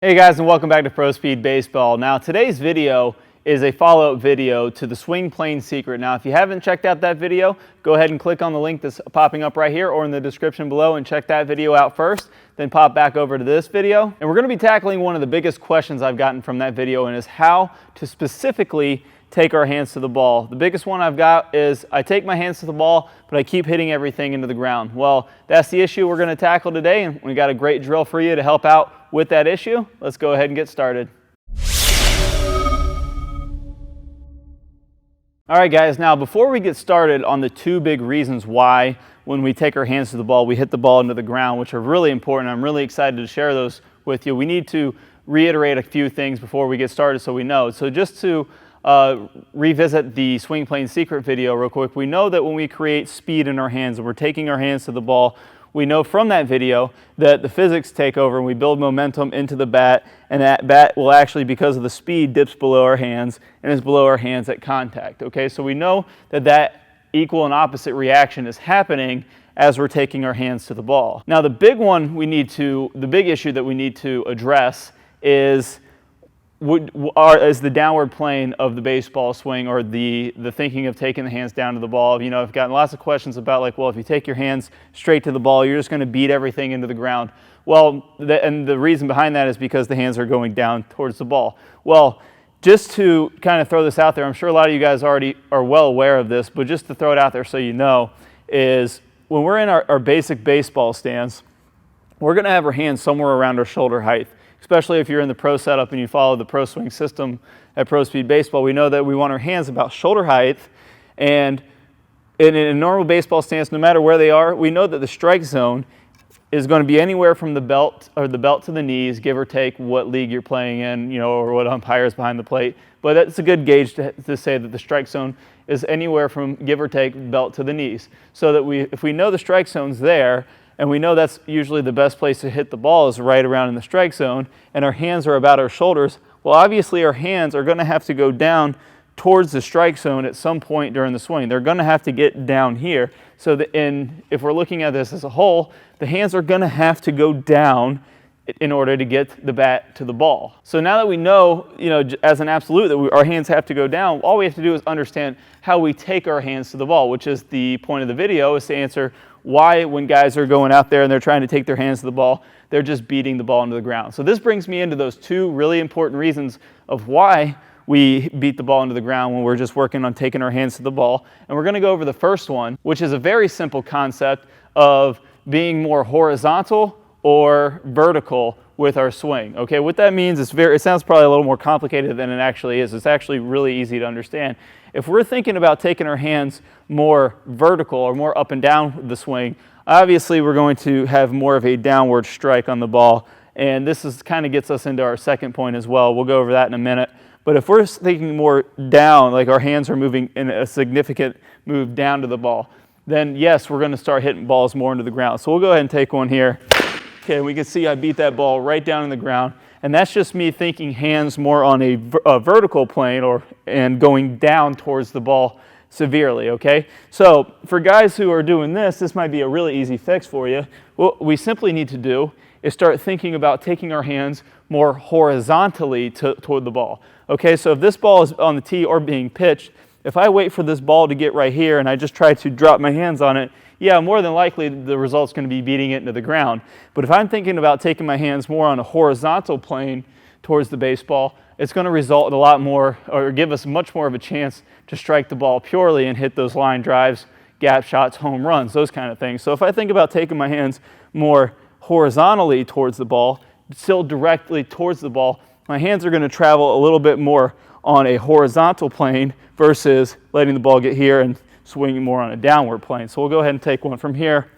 Hey guys, and welcome back to Pro Speed Baseball. Now today's video is a follow-up video to the swing plane secret. Now if you haven't checked out that video, go ahead and click on the link that's popping up right here or in the description below and check that video out first, then pop back over to this video. And we're going to be tackling one of the biggest questions I've gotten from that video, and is how to specifically take our hands to the ball. The biggest one I've got is I take my hands to the ball, but I keep hitting everything into the ground. Well, that's the issue we're going to tackle today, and we got a great drill for you to help out with that issue. Let's go ahead and get started. All right guys, now before we get started on the two big reasons why when we take our hands to the ball we hit the ball into the ground, which are really important, I'm really excited to share those with you. We need to reiterate a few things before we get started so we know. So just to revisit the swing plane secret video real quick, we know that when we create speed in our hands and we're taking our hands to the ball, we know from that video that the physics take over and we build momentum into the bat, and that bat will actually, because of the speed, dips below our hands and is below our hands at contact. Okay, so we know that that equal and opposite reaction is happening as we're taking our hands to the ball. Now the big issue that we need to address is the downward plane of the baseball swing, or the thinking of taking the hands down to the ball. You know, I've gotten lots of questions about, like, well, if you take your hands straight to the ball, you're just going to beat everything into the ground. Well, and the reason behind that is because the hands are going down towards the ball. Well, just to kind of throw this out there, I'm sure a lot of you guys already are well aware of this, but just to throw it out there so you know, is when we're in our basic baseball stance, we're going to have our hands somewhere around our shoulder height. Especially if you're in the pro setup and you follow the pro swing system at Pro Speed Baseball, we know that we want our hands about shoulder height. And in a normal baseball stance, no matter where they are, we know that the strike zone is going to be anywhere from the belt to the knees, give or take what league you're playing in, you know, or what umpire is behind the plate. But that's a good gauge to say that the strike zone is anywhere from, give or take, belt to the knees. So that if we know the strike zone's there, and we know that's usually the best place to hit the ball is right around in the strike zone, and our hands are about our shoulders, well, obviously our hands are going to have to go down towards the strike zone at some point during the swing. They're going to have to get down here. So that if we're looking at this as a whole, the hands are going to have to go down in order to get the bat to the ball. So now that we know, you know, as an absolute that our hands have to go down, all we have to do is understand how we take our hands to the ball, which is the point of the video, is to answer why, when guys are going out there and they're trying to take their hands to the ball, they're just beating the ball into the ground. So this brings me into those two really important reasons of why we beat the ball into the ground when we're just working on taking our hands to the ball. And we're going to go over the first one, which is a very simple concept of being more horizontal or vertical with our swing. Okay, what that means is it sounds probably a little more complicated than it actually is. It's actually really easy to understand. If we're thinking about taking our hands more vertical or more up and down the swing, obviously we're going to have more of a downward strike on the ball, and this kind of gets us into our second point as well. We'll go over that in a minute. But if we're thinking more down, like our hands are moving in a significant move down to the ball, then yes, we're going to start hitting balls more into the ground. So we'll go ahead and take one here. Okay, we can see I beat that ball right down in the ground, and that's just me thinking hands more on a vertical plane and going down towards the ball severely, okay? So for guys who are doing this might be a really easy fix for you. What we simply need to do is start thinking about taking our hands more horizontally toward the ball. Okay, so if this ball is on the tee or being pitched, if I wait for this ball to get right here and I just try to drop my hands on it, yeah, more than likely the result's going to be beating it into the ground. But if I'm thinking about taking my hands more on a horizontal plane towards the baseball, it's going to result in a lot more, or give us much more of a chance to strike the ball purely and hit those line drives, gap shots, home runs, those kind of things. So if I think about taking my hands more horizontally towards the ball, still directly towards the ball, my hands are going to travel a little bit more on a horizontal plane versus letting the ball get here and swinging more on a downward plane. So we'll go ahead and take one from here,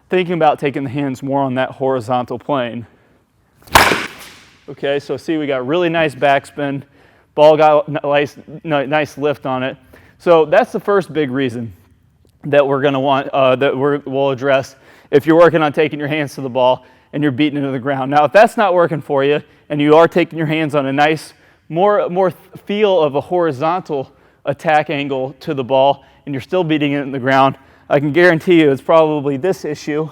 thinking about taking the hands more on that horizontal plane. Okay, so see, we got really nice backspin, ball got nice lift on it. So that's the first big reason that we're going to want, we'll address if you're working on taking your hands to the ball and you're beating into the ground. Now, if that's not working for you and you are taking your hands on a nice, more feel of a horizontal attack angle to the ball, and you're still beating it in the ground, I can guarantee you it's probably this issue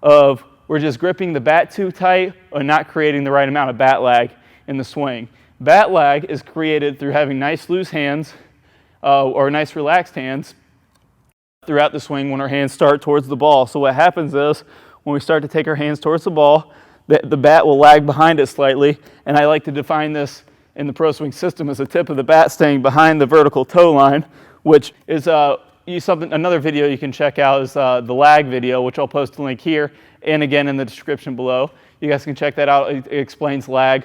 of we're just gripping the bat too tight or not creating the right amount of bat lag in the swing. Bat lag is created through having nice loose hands or nice relaxed hands throughout the swing when our hands start towards the ball. So what happens is when we start to take our hands towards the ball, the bat will lag behind it slightly, and I like to define this in the pro swing system as the tip of the bat staying behind the vertical toe line, which is another video you can check out is the lag video, which I'll post a link here and again in the description below. You guys can check that out. It explains lag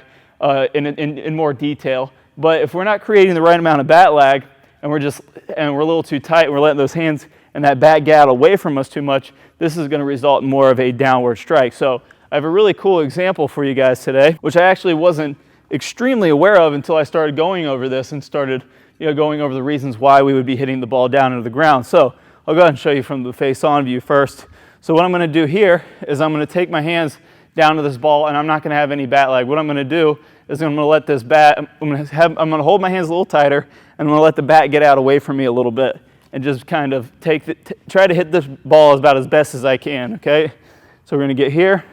in more detail. But if we're not creating the right amount of bat lag and we're a little too tight, and we're letting those hands and that bat get away from us too much, this is going to result in more of a downward strike. So I have a really cool example for you guys today, which I actually wasn't extremely aware of until I started going over this and started going over the reasons why we would be hitting the ball down into the ground. So I'll go ahead and show you from the face-on view first. So what I'm going to do here is I'm going to take my hands down to this ball, and I'm not going to have any bat lag. What I'm going to do is I'm going to let this bat, I'm going to hold my hands a little tighter, and I'm going to let the bat get out away from me a little bit, and just kind of try to hit this ball about as best as I can. Okay, so we're going to get here.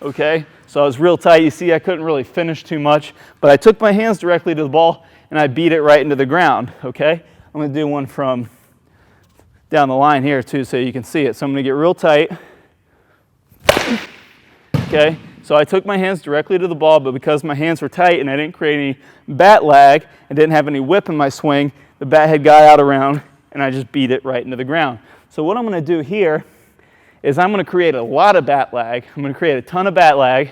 Okay, so I was real tight. You see, I couldn't really finish too much, but I took my hands directly to the ball and I beat it right into the ground. Okay, I'm going to do one from down the line here too, so you can see it. So I'm going to get real tight. Okay, so I took my hands directly to the ball, but because my hands were tight and I didn't create any bat lag and didn't have any whip in my swing, the bat head got out around and I just beat it right into the ground. So what I'm going to do here is I'm going to create a lot of bat lag. I'm going to create a ton of bat lag,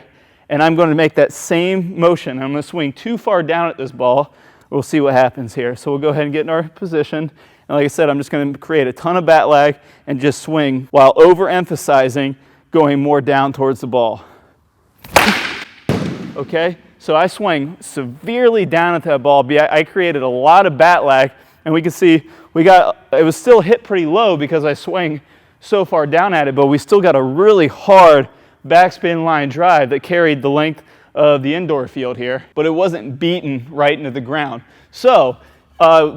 and I'm going to make that same motion. I'm going to swing too far down at this ball. We'll see what happens here. So we'll go ahead and get in our position. And like I said, I'm just going to create a ton of bat lag and just swing while overemphasizing going more down towards the ball. Okay, so I swing severely down at that ball. I created a lot of bat lag, and we can see it was still hit pretty low because I swung so far down at it, but we still got a really hard backspin line drive that carried the length of the indoor field here, but it wasn't beaten right into the ground. So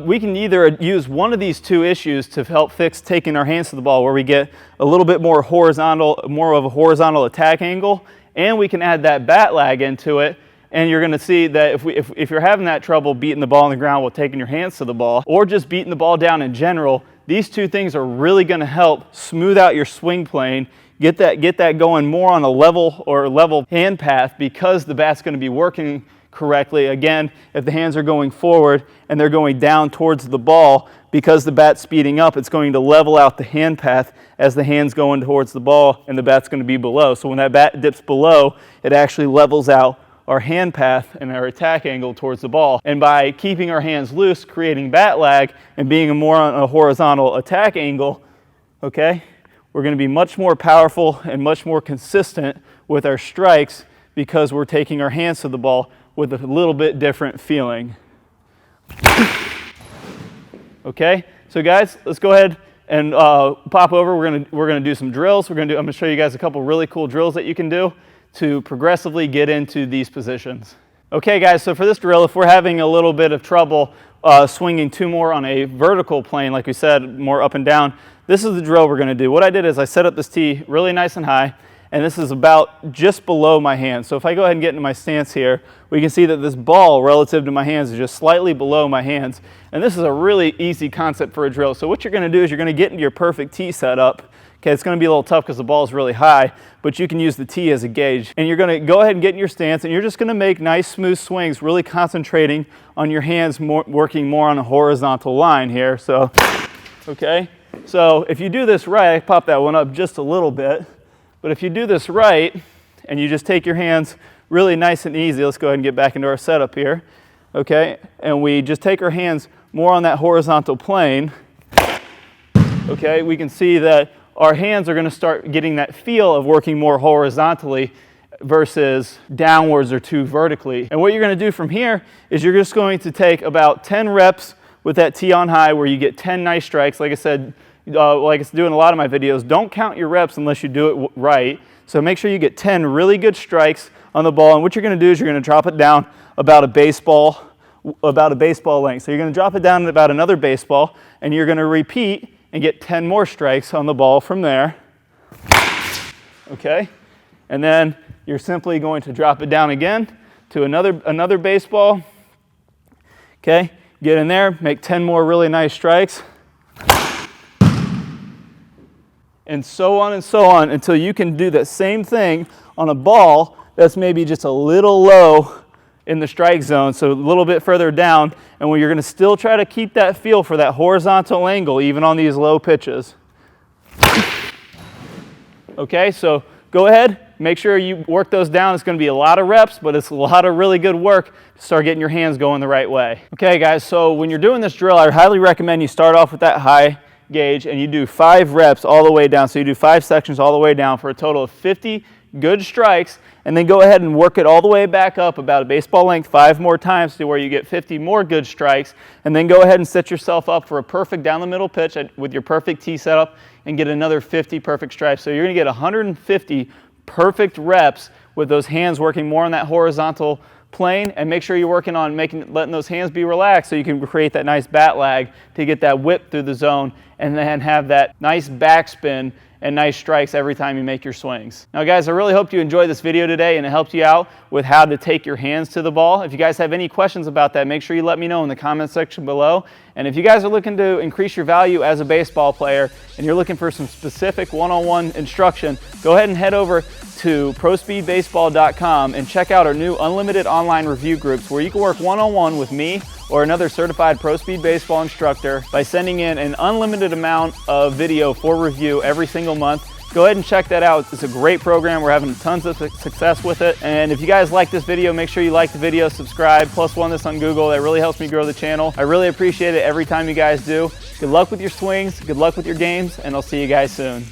we can either use one of these two issues to help fix taking our hands to the ball, where we get a little bit more of a horizontal attack angle, and we can add that bat lag into it. And you're going to see that if you're having that trouble beating the ball on the ground while taking your hands to the ball, or just beating the ball down in general, these two things are really going to help smooth out your swing plane, get that going more on a level hand path, because the bat's going to be working correctly. Again, if the hands are going forward and they're going down towards the ball, because the bat's speeding up, it's going to level out the hand path as the hand's going towards the ball, and the bat's going to be below. So when that bat dips below, it actually levels out our hand path and our attack angle towards the ball. And by keeping our hands loose, creating bat lag, and being more on a horizontal attack angle, okay, we're going to be much more powerful and much more consistent with our strikes, because we're taking our hands to the ball with a little bit different feeling. Okay, so guys, let's go ahead and pop over. We're gonna do some drills. I'm gonna show you guys a couple really cool drills that you can do to progressively get into these positions. Okay guys, so for this drill, if we're having a little bit of trouble swinging two more on a vertical plane, like we said, more up and down, this is the drill we're gonna do. What I did is I set up this tee really nice and high, and this is about just below my hand. So if I go ahead and get into my stance here, we can see that this ball relative to my hands is just slightly below my hands. And this is a really easy concept for a drill. So what you're gonna do is you're gonna get into your perfect tee setup. Okay, it's gonna be a little tough because the ball is really high, but you can use the tee as a gauge. And you're gonna go ahead and get in your stance, and you're just gonna make nice smooth swings, really concentrating on your hands, working more on a horizontal line here. So, okay, so if you do this right, I pop that one up just a little bit, but if you do this right, and you just take your hands really nice and easy, let's go ahead and get back into our setup here, okay, and we just take our hands more on that horizontal plane, okay, we can see that our hands are going to start getting that feel of working more horizontally versus downwards or too vertically. And what you're going to do from here is you're just going to take about 10 reps with that tee on high, where you get 10 nice strikes. Like I said, like I do in a lot of my videos, don't count your reps unless you do it right. So make sure you get 10 really good strikes on the ball. And what you're going to do is you're going to drop it down about a baseball length. So you're going to drop it down about another baseball, and you're going to repeat and get 10 more strikes on the ball from there. okay? And then you're simply going to drop it down again to another baseball, okay? Get in there, make 10 more really nice strikes, and so on until you can do that same thing on a ball that's maybe just a little low in the strike zone, so a little bit further down, and when you're going to still try to keep that feel for that horizontal angle even on these low pitches. Okay, so go ahead, make sure you work those down. It's going to be a lot of reps, but it's a lot of really good work to start getting your hands going the right way. Okay guys, so when you're doing this drill, I highly recommend you start off with that high gauge and you do 5 reps all the way down. So you do 5 sections all the way down for a total of 50 good strikes, and then go ahead and work it all the way back up about a baseball length 5 more times to where you get 50 more good strikes, and then go ahead and set yourself up for a perfect down the middle pitch with your perfect tee setup and get another 50 perfect strikes. So you're going to get 150 perfect reps with those hands working more on that horizontal plane, and make sure you're working on letting those hands be relaxed so you can create that nice bat lag to get that whip through the zone and then have that nice backspin and nice strikes every time you make your swings. Now guys, I really hope you enjoyed this video today and it helped you out with how to take your hands to the ball. If you guys have any questions about that, make sure you let me know in the comment section below. And if you guys are looking to increase your value as a baseball player and you're looking for some specific one-on-one instruction, go ahead and head over to prospeedbaseball.com and check out our new unlimited online review groups where you can work one-on-one with me or another certified Pro Speed Baseball instructor by sending in an unlimited amount of video for review every single month. Go ahead and check that out. It's a great program. We're having tons of success with it. And if you guys like this video, make sure you like the video, subscribe, +1 this on Google. That really helps me grow the channel. I really appreciate it every time you guys do. Good luck with your swings, good luck with your games, and I'll see you guys soon.